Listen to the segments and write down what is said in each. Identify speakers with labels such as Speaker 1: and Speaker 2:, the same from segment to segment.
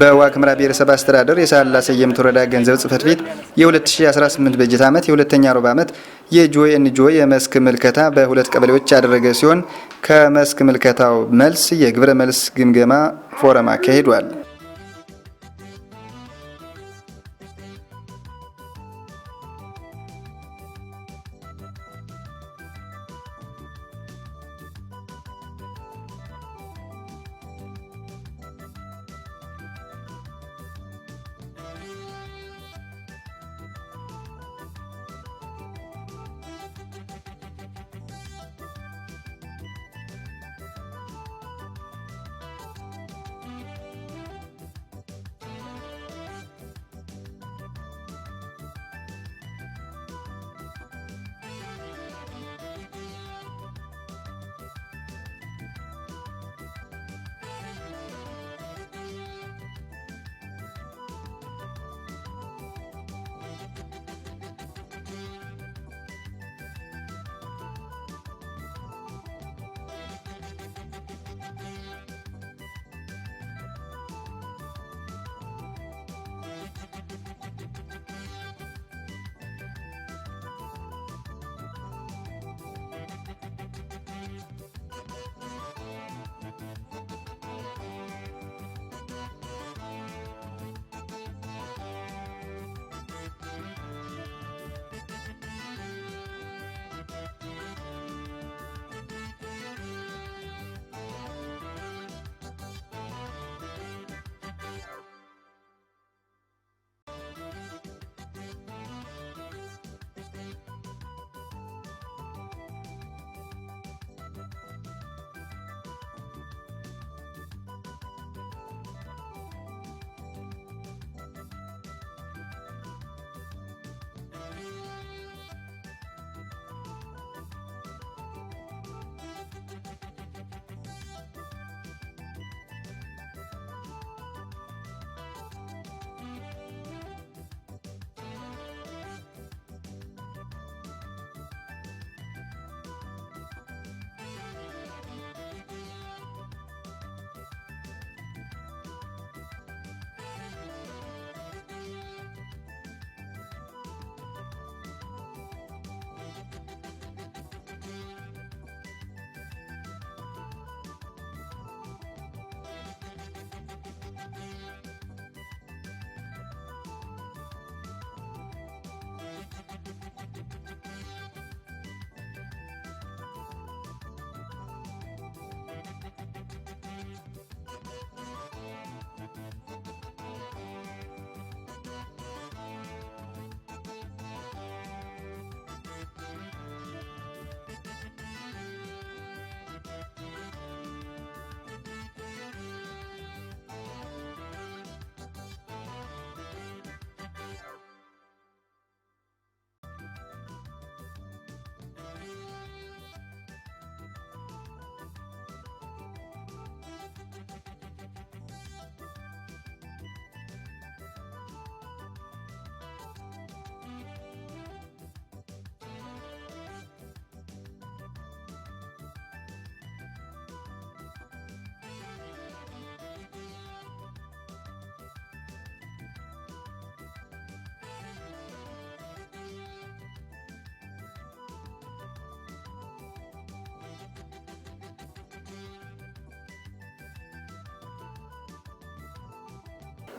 Speaker 1: በዋግኽምራ ብሔረሰብ አስተዳደር የሳህላ ሰየምት ወረዳ ገንዘብ ጽሕፈት ቤት የ2018 በጀት ዓመት የሁለተኛ ሩብ ዓመት የጆይ ኤንጂኦ የመስክ ምልከታ በሁለት ቀበሌዎች ያደረገ ሲሆን ከመስክ ምልከታው መልስ የግብረ መልስ ግምገማ ፎረም አካሂዷል።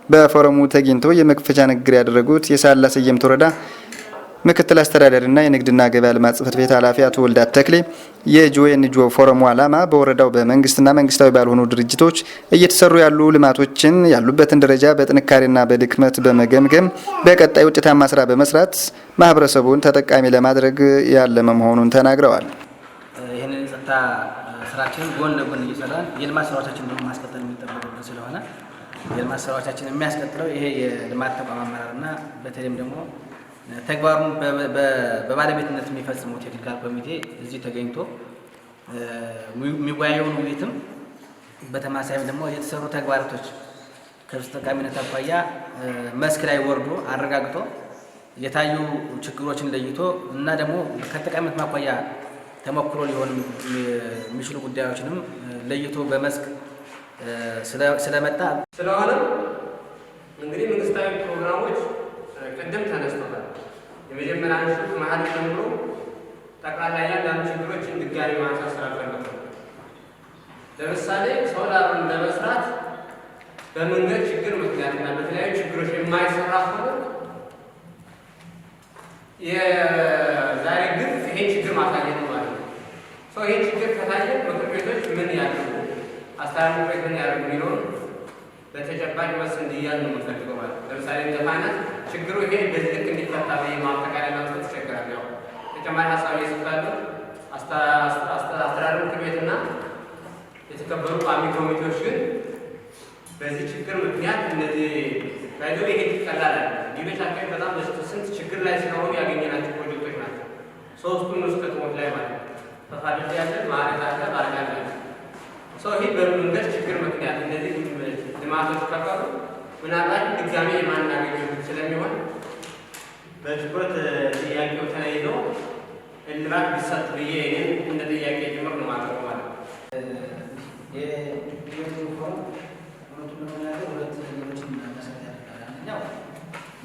Speaker 1: በፎረሙ ተገኝተው የመክፈቻ ንግግር ያደረጉት የሳህላ ሰየምት ወረዳ ምክትል አስተዳዳሪና የንግድና ገበያ ልማት ጽሕፈት ቤት ኃላፊ አቶ ወልዳት ተክሌ የጆይ ኤንጂኦ ፎረሙ ዓላማ በወረዳው በመንግስትና መንግስታዊ ባልሆኑ ድርጅቶች እየተሰሩ ያሉ ልማቶችን ያሉበትን ደረጃ በጥንካሬና በድክመት በመገምገም በቀጣይ ውጤታማ ስራ በመስራት ማህበረሰቡን ተጠቃሚ ለማድረግ ያለመ መሆኑን ተናግረዋል።
Speaker 2: ይህንን የጸጥታ ስራችንን ጎን ለጎን እየሰራን የልማት ስራዎቻችንን ደግሞ ማስቀጠል የሚጠበቅብን ስለሆነ የልማት ስራዎቻችንን የሚያስቀጥለው ይሄ የልማት ተቋም አመራርና በተለይም ደግሞ ተግባሩን በባለቤትነት የሚፈጽመው ቴክኒካል ኮሚቴ እዚህ ተገኝቶ የሚወያየውን ውይይትም በተማሳይም ደግሞ የተሰሩ ተግባራቶች ከተጠቃሚነት አኳያ መስክ ላይ ወርዶ አረጋግጦ የታዩ ችግሮችን ለይቶ እና ደግሞ ከተጠቃሚነት አኳያ ተሞክሮ ሊሆን የሚችሉ ጉዳዮችንም ለይቶ በመስክ ስለመጣ
Speaker 3: ስለሆነ እንግዲህ መንግስታዊ ፕሮግራሞች ቅድም ተነስተዋል። የመጀመሪያ አንሹት መሀል ጀምሮ ጠቅላላ ያንዳንዱ ችግሮችን ድጋሚ ማንሳት ስላልፈለኩ ለምሳሌ ሶላሩን ለመስራት በመንገድ ችግር ምክንያትና በተለያዩ ችግሮች የማይሰራ ከሆነ የዛሬ ግን ይሄን ችግር ማሳየት ማለት ነው። ይሄን ችግር ከታየ ምክር ቤቶች ምን ያደርጉ፣ አስተዳደር ቤት ምን ያደርጉ የሚለውን በተጨባጭ መልስ እንዲያዝ ነው የምንፈልገው ማለት ነው። ለምሳሌ እንደ ፋይናንስ ችግሩ ይሄ በዚህ ልክ እንዲፈታ ማጠቃለያ ለመስጠት ይቸገራል። ያው ተጨማሪ ሀሳብ እየሰጣሉ አስተዳደር ምክር ቤትና የተከበሩ ቋሚ ኮሚቴዎች ግን በዚህ ችግር ምክንያት እነዚህ ባይዞ ይሄ ይቀላል። ሌሎች አካባቢ በጣም ስንት ችግር ላይ ስለሆኑ ያገኘናቸው ፕሮጀክቶች ናቸው። ሶስቱን ውስጥ ከተሞች ላይ ማለት ነው ተፋደደ ያለ ማረግ አለ ማረግ አለ ይህ በመንገድ ችግር ምክንያት እነዚህ ልማቶች ከቀሩ ምናልባት ድጋሜ የማናገኘው ስለሚሆን በትኩረት ጥያቄው ተለይቶ እልባት ቢሰጥ ብዬ እኔም እንደ ጥያቄ ጭምር ነው ማለት ነው።
Speaker 2: ሁለት ነገሮችን መሰረት ያደርጋል። አንደኛው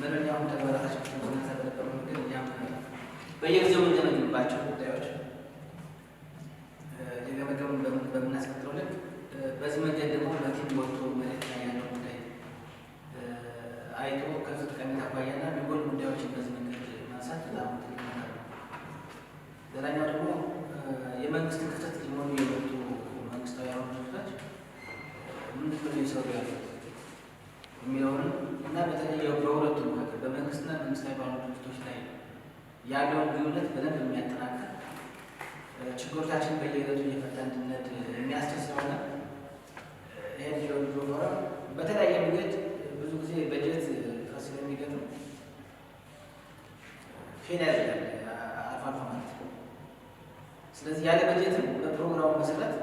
Speaker 2: መደበኛውን ተግባራታችን ተደረገ ግን እኛም በየጊዜው የምንገመግምባቸው ጉዳዮች የገመገሙን በምናስቀጥለው ልክ በዚህ መንገድ ደግሞ በቲም ወጥቶ መሬት ላይ ያለው ጉዳይ አይቶ ከዚህ ጠቀሜታ አኳያና የሚጎሉ ጉዳዮችን በዚህ መንገድ ማንሳት በጣም ትልቅ ነገር ነው። ሌላኛው ደግሞ የመንግስት ክፍተት ሊሆኑ የመጡ መንግስታዊ ያልሆኑ ድርጅቶች ምንድን ነው እየሰሩ ያሉት የሚለውንም እና በተለይ በሁለቱ መካከል በመንግስትና መንግስታዊ ባልሆኑ ድርጅቶች ላይ ያለውን ግንኙነት በደንብ የሚያጠናክር ችግሮቻችን በየዕለቱ እየፈታ እንድንሄድ የሚያስችል ስለሆነ ይሄ ልጆ ፎረም በተለያየ መንገድ ብዙ ጊዜ በጀት እጥረት ስለሚገጥም ፌል ያደርጋል አልፎ አልፎ ማለት ነው። ስለዚህ ያለ በጀትም በፕሮግራሙ መሰረት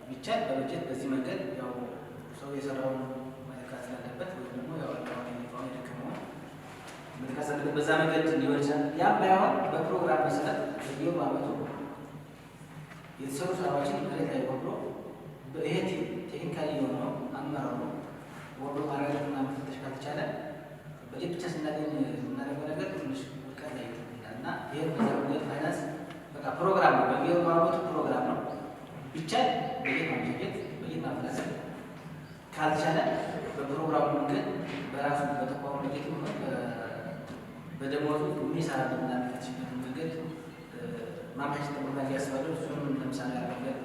Speaker 2: ቢቻል በበጀት በዚህ መንገድ ያው ሰው የሰራውን መለካት ስላለበት ወይም ደግሞ ያው የደከመውን መለካት ስላለበት በዛ መንገድ ሊሆን ይችላል። ያም ባይሆን በፕሮግራም መሰረት በየዓመቱ የተሰሩ ስራዎችን መሬት ላይ ወርዶ ይሄ ቴክኒካሊ የሆነው አመራሩ ወርዶ ማረጋገጥና መፈተሽ ካልተቻለ በጀት ብቻ ስናገኝ የምናደርገው ነገር ትንሽ ውድቀት ላይ ይላል እና ይህ በዛ መንገድ ፋይናንስ በቃ ፕሮግራም ነው፣ በየዓመቱ ፕሮግራም ነው። ቢቻል በጀት ማመቻቸት በጀት ማፈላሰል ካልተቻለ በፕሮግራሙ መንገድ በራሱ በተቋሙ በጀት ሆነ በደሞዙ የሚሰራበትና የሚፈትሽበትን መንገድ ማመቻቸት ተብሎ ያስባለሁ። እሱንም ለምሳሌ ያደርጋል